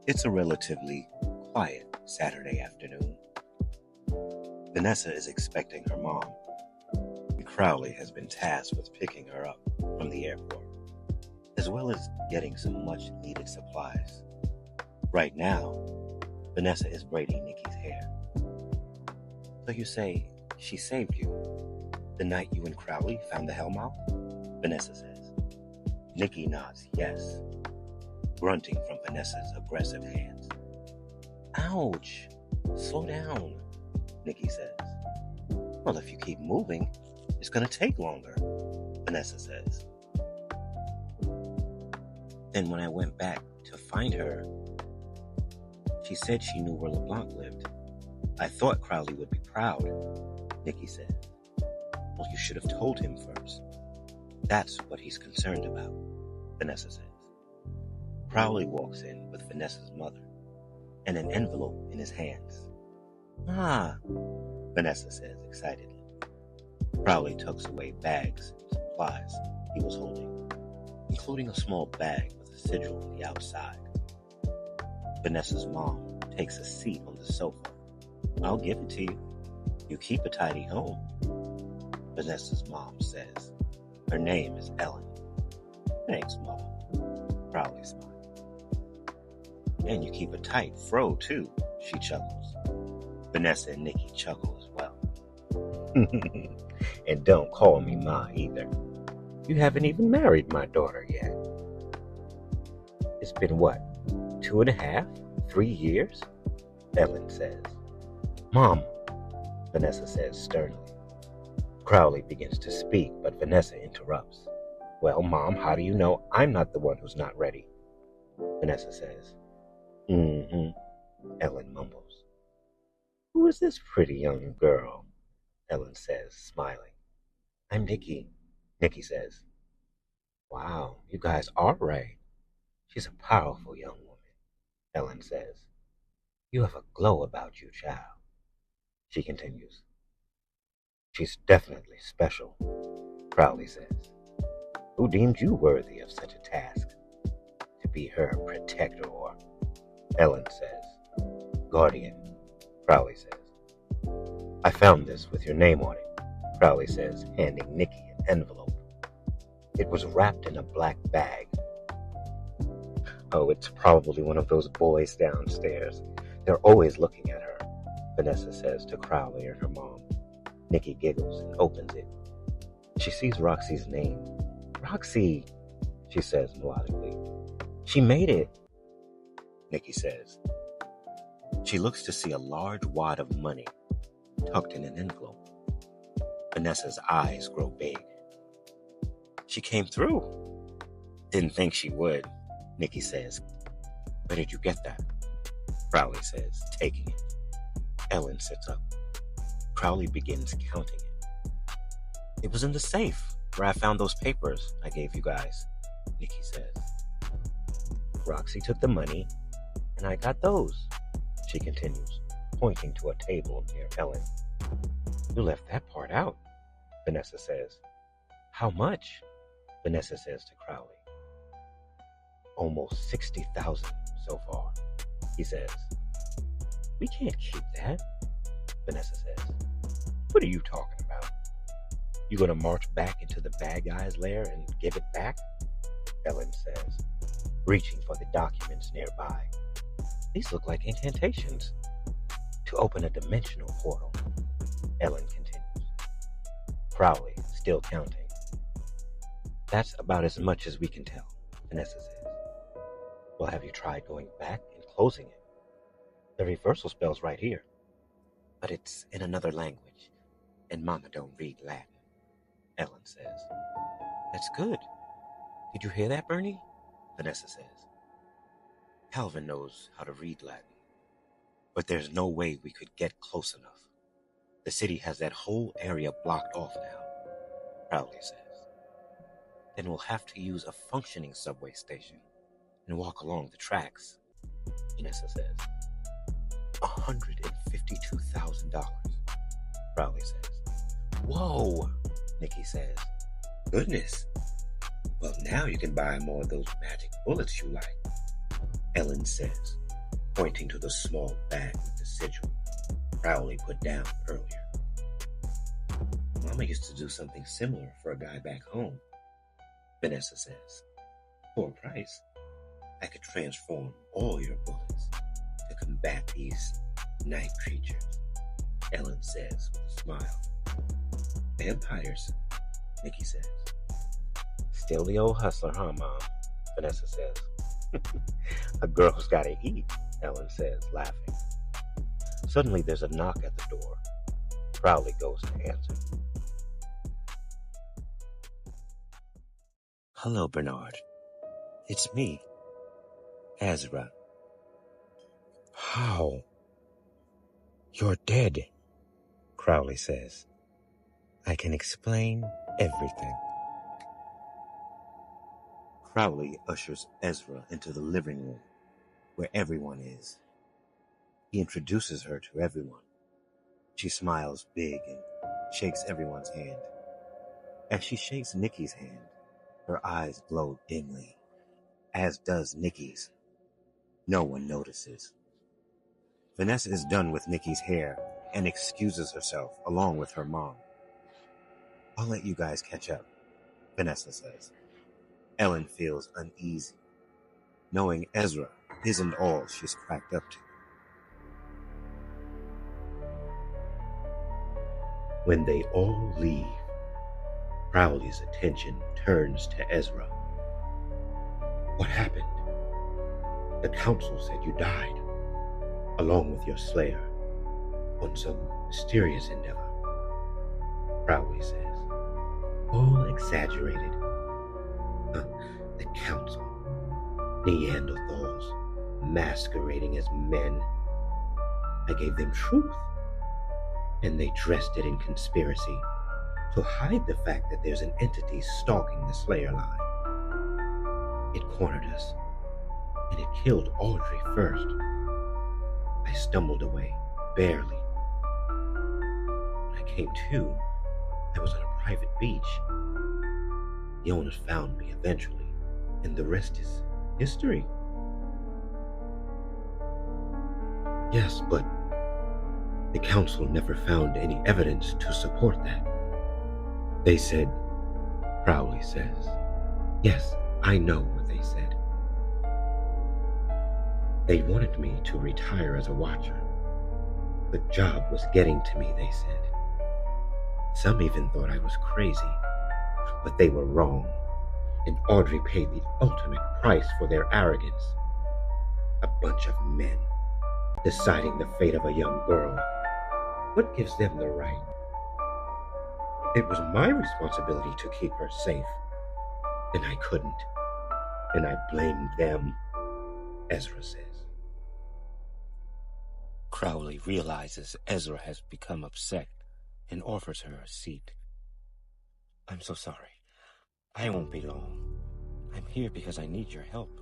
It's a relatively quiet Saturday afternoon. Vanessa is expecting her mom, and Crowley has been tasked with picking her up from the airport, as well as getting some much-needed supplies. Right now, Vanessa is braiding Nicki's hair. So you say she saved you the night you and Crowley found the hellmouth? Vanessa says. Nicki nods yes, grunting from Vanessa's aggressive hands. Ouch! Slow down, Nicki says. Well, if you keep moving, it's gonna take longer, Vanessa says. Then when I went back to find her, she said she knew where LeBlanc lived. I thought Crowley would be proud, Nicki said. Well, you should have told him first. That's what he's concerned about, Vanessa says. Crowley walks in with Vanessa's mother and an envelope in his hands. Ah, Vanessa says excitedly. Crowley tucks away bags and supplies he was holding, including a small bag with a sigil on the outside. Vanessa's mom takes a seat on the sofa. I'll give it to you. You keep a tidy home, Vanessa's mom says. Her name is Ellen. Thanks, Mom, Crowley smiles. And you keep a tight fro, too, she chuckles. Vanessa and Nicki chuckle as well. And don't call me Ma either. You haven't even married my daughter yet. It's been what, 2.5, 3 years? Ellen says. Mom, Vanessa says sternly. Crowley begins to speak, but Vanessa interrupts. Well, Mom, how do you know I'm not the one who's not ready? Vanessa says. Ellen mumbles. Who is this pretty young girl? Ellen says, smiling. I'm Nicki, Nicki says. Wow, you guys are right. She's a powerful young woman, Ellen says. You have a glow about you, child. She continues. She's definitely special, Crowley says. Who deemed you worthy of such a task? To be her protector or, Ellen says. Guardian, Crowley says. I found this with your name on it, Crowley says, handing Nicki an envelope. It was wrapped in a black bag. Oh, it's probably one of those boys downstairs. They're always looking at her, Vanessa says to Crowley and her mom. Nicki giggles and opens it. She sees Roxy's name. Roxy, she says melodically. She made it, Nicki says. She looks to see a large wad of money tucked in an envelope. Vanessa's eyes grow big. She came through. Didn't think she would, Nicki says. Where did you get that? Crowley says, taking it. Ellen sits up. Crowley begins counting it. It was in the safe where I found those papers I gave you guys, Nicki says. Roxy took the money, and I got those, she continues, pointing to a table near Ellen. You left that part out, Vanessa says. How much? Vanessa says to Crowley. Almost 60,000 so far, he says. We can't keep that, Vanessa says. What are you talking about? You gonna march back into the bad guy's lair and give it back? Ellen says, reaching for the documents nearby. These look like incantations to open a dimensional portal, Ellen continues. Crowley, still counting. That's about as much as we can tell, Vanessa says. Well, have you tried going back and closing it? The reversal spell's right here, but it's in another language, and Mama don't read Latin, Ellen says. That's good. Did you hear that, Bernie? Vanessa says. Calvin knows how to read Latin, but there's no way we could get close enough. The city has that whole area blocked off now, Crowley says. Then we'll have to use a functioning subway station and walk along the tracks, Vanessa says. $152,000, Crowley says. Whoa, Nicki says. goodness. Well, now you can buy more of those magic bullets you like, Ellen says, pointing to the small bag with the sigil Crowley put down earlier. Mama used to do something similar for a guy back home, Vanessa says. For a price, I could transform all your bullets to combat these night creatures, Ellen says with a smile. Vampires, Nicki says. Still the old hustler, huh, Mom? Vanessa says. A girl's gotta eat, Ellen says, laughing. Suddenly there's a knock at the door. Crowley goes to answer. Hello, Bernard. It's me, Ezra. How? You're dead, Crowley says. I can explain everything. Crowley ushers Ezra into the living room, where everyone is. He introduces her to everyone. She smiles big and shakes everyone's hand. As she shakes Nicki's hand, her eyes glow dimly, as does Nicki's. No one notices. Vanessa is done with Nicki's hair and excuses herself along with her mom. I'll let you guys catch up, Vanessa says. Ellen feels uneasy, knowing Ezra isn't all she's cracked up to. When they all leave, Crowley's attention turns to Ezra. What happened? The council said you died, along with your slayer, on some mysterious endeavor, Crowley says. All exaggerated. The council, Neanderthals, masquerading as men. I gave them truth, and they dressed it in conspiracy to hide the fact that there's an entity stalking the Slayer line. It cornered us, and it killed Audrey first. I stumbled away, barely. When I came to, I was on a private beach. The owners found me eventually, and the rest is history. Yes, but the council never found any evidence to support that. They said, Crowley says. Yes, I know what they said. They wanted me to retire as a watcher. The job was getting to me, they said. Some even thought I was crazy, but they were wrong, and Audrey paid the ultimate price for their arrogance. A bunch of men deciding the fate of a young girl. What gives them the right? It was my responsibility to keep her safe, and I couldn't, and I blamed them, Ezra says. Crowley realizes Ezra has become upset and offers her a seat. I'm so sorry. I won't be long. I'm here because I need your help,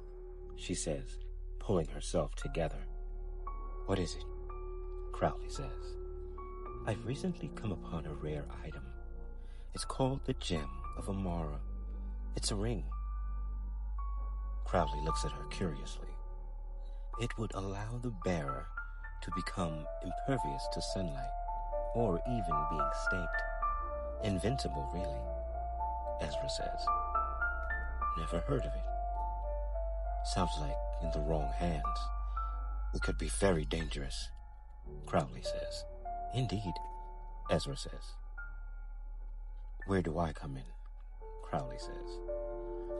she says, pulling herself together. What is it? Crowley says. I've recently come upon a rare item. It's called the Gem of Amara. It's a ring. Crowley looks at her curiously. It would allow the bearer to become impervious to sunlight, or even being staked. Invincible, really, Ezra says. Never heard of it. Sounds like in the wrong hands. It could be very dangerous, Crowley says. Indeed, Ezra says. Where do I come in? Crowley says.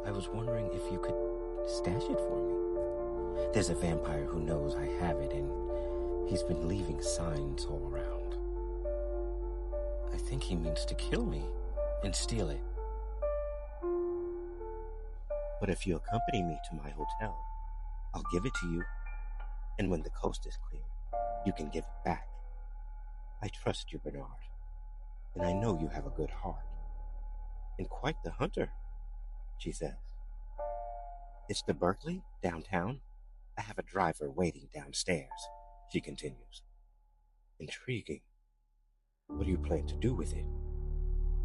I was wondering if you could stash it for me. There's a vampire who knows I have it, and he's been leaving signs all around. I think he means to kill me and steal it. But if you accompany me to my hotel, I'll give it to you, and when the coast is clear, you can give it back. I trust you, Bernard, and I know you have a good heart. And quite the hunter, she says. It's the Berkeley, downtown. I have a driver waiting downstairs, she continues." What do you plan to do with it?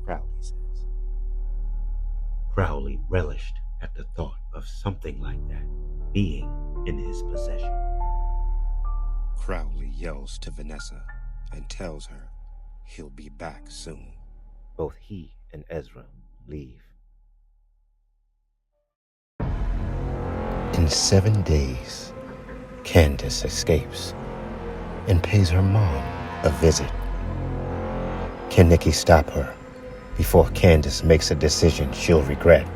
Crowley says. Crowley relished at the thought of something like that being in his possession. Crowley yells to Vanessa and tells her he'll be back soon. Both he and Ezra leave. In 7 days, Candace escapes and pays her mom a visit. Can Nicki stop her before Candace makes a decision she'll regret?